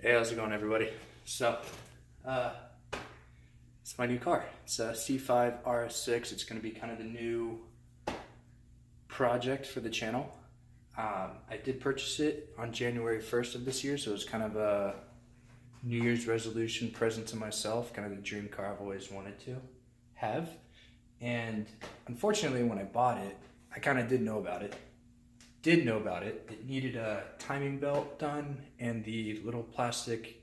Hey, how's it going, everybody? So, it's my new car. It's a C5 RS6. It's going to be kind of the new project for the channel. I did purchase it on January 1st of this year, so it's kind of a New Year's resolution present to myself, kind of the dream car I've always wanted to have. And unfortunately, when I bought it, I kind of did know about it. It needed a timing belt done, and the little plastic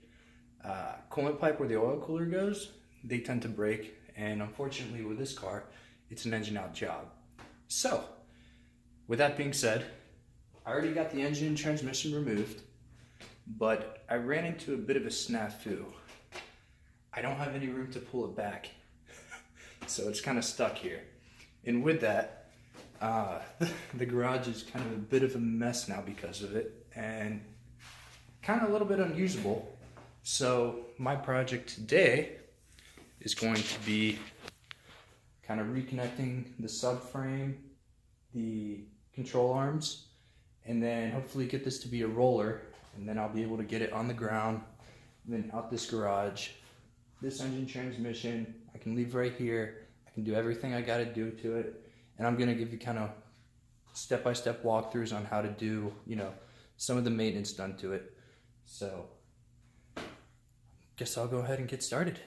coolant pipe where the oil cooler goes, they tend to break. And unfortunately with this car, it's an engine out job. So with that being said, I already got the engine and transmission removed, but I ran into a bit of a snafu. I don't have any room to pull it back. So it's kind of stuck here. And with that, the garage is kind of a bit of a mess now because of it, and kind of a little bit unusable. So my project today is going to be kind of reconnecting the subframe, the control arms, and then hopefully get this to be a roller, and then I'll be able to get it on the ground, and then out this garage. This engine transmission I can leave right here. I can do everything I got to do to it. And I'm going to give you kind of step-by-step walkthroughs on how to do, some of the maintenance done to it. So, guess I'll go ahead and get started.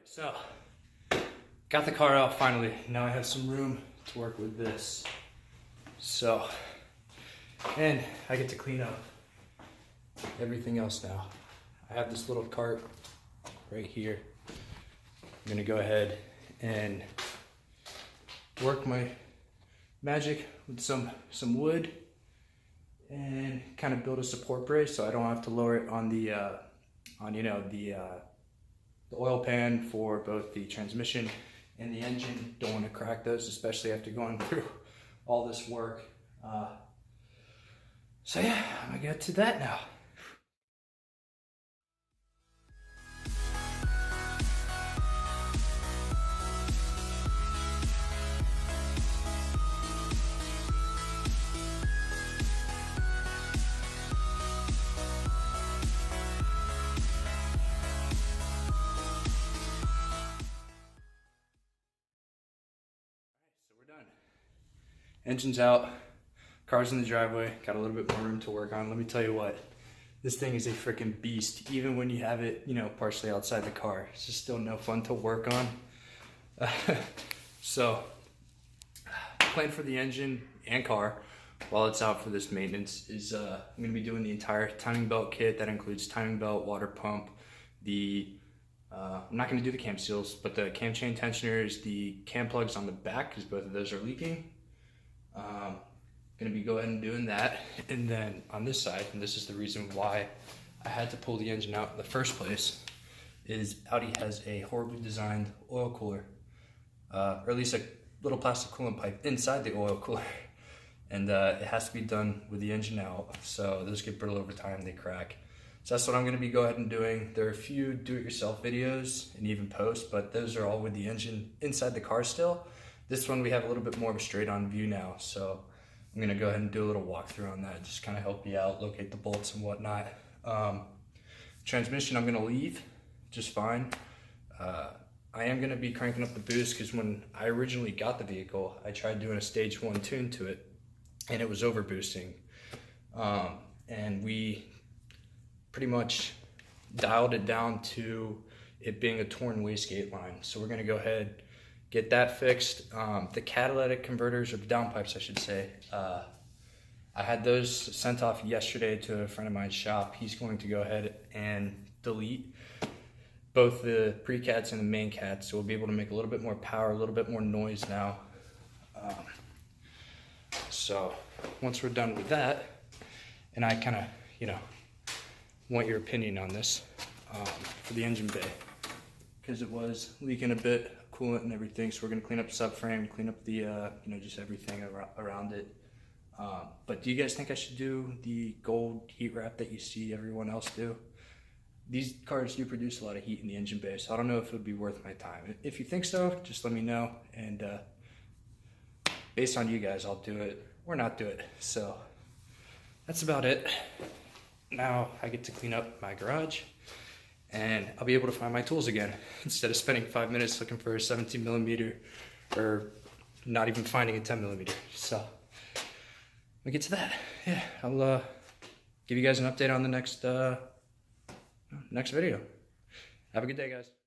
So, got the car out finally. Now I have some room to work with this. So, and I get to clean up everything else now. I have this little cart right here. I'm gonna go ahead and work my magic with some wood and kind of build a support brace so I don't have to lower it on the the oil pan for both the transmission and the engine. Don't want to crack those, especially after going through all this work. So yeah, I'm gonna get to that now. Done. Engine's out, car's in the driveway, got a little bit more room to work on. Let me tell you what, this thing is a freaking beast. Even when you have it, partially outside the car, it's just still no fun to work on. So, plan for the engine and car while it's out for this maintenance is I'm going to be doing the entire timing belt kit. That includes timing belt, water pump, the I'm not going to do the cam seals, but the cam chain tensioners, the cam plugs on the back, because both of those are leaking. Going to be go ahead and doing that. And then on this side, and this is the reason why I had to pull the engine out in the first place, is Audi has a horribly designed oil cooler, or at least a little plastic coolant pipe inside the oil cooler. And it has to be done with the engine out, so those get brittle over time, they crack. So that's what I'm going to be go ahead and doing. There are a few do-it-yourself videos and even posts, but those are all with the engine inside the car still. This one we have a little bit more of a straight-on view now, so I'm going to go ahead and do a little walkthrough on that, just kind of help you out, locate the bolts and whatnot. Transmission I'm going to leave just fine. I am going to be cranking up the boost because when I originally got the vehicle, I tried doing a stage 1 tune to it, and it was over boosting. And we pretty much dialed it down to it being a torn wastegate line. So we're going to go ahead, get that fixed. The catalytic converters, or the downpipes I should say, I had those sent off yesterday to a friend of mine's shop. He's going to go ahead and delete both the pre-cats and the main cats, so we'll be able to make a little bit more power, a little bit more noise now. So once we're done with that, and I kind of, want your opinion on this for the engine bay, because it was leaking a bit, coolant and everything. So we're going to clean up the subframe, clean up the, just everything around it. But do you guys think I should do the gold heat wrap that you see everyone else do? These cars do produce a lot of heat in the engine bay, so I don't know if it would be worth my time. If you think so, just let me know, and based on you guys, I'll do it or not do it. So that's about it. Now I get to clean up my garage, and I'll be able to find my tools again instead of spending 5 minutes looking for a 17mm or not even finding a 10mm. So we get to that. Yeah, I'll give you guys an update on the next video. Have a good day, guys.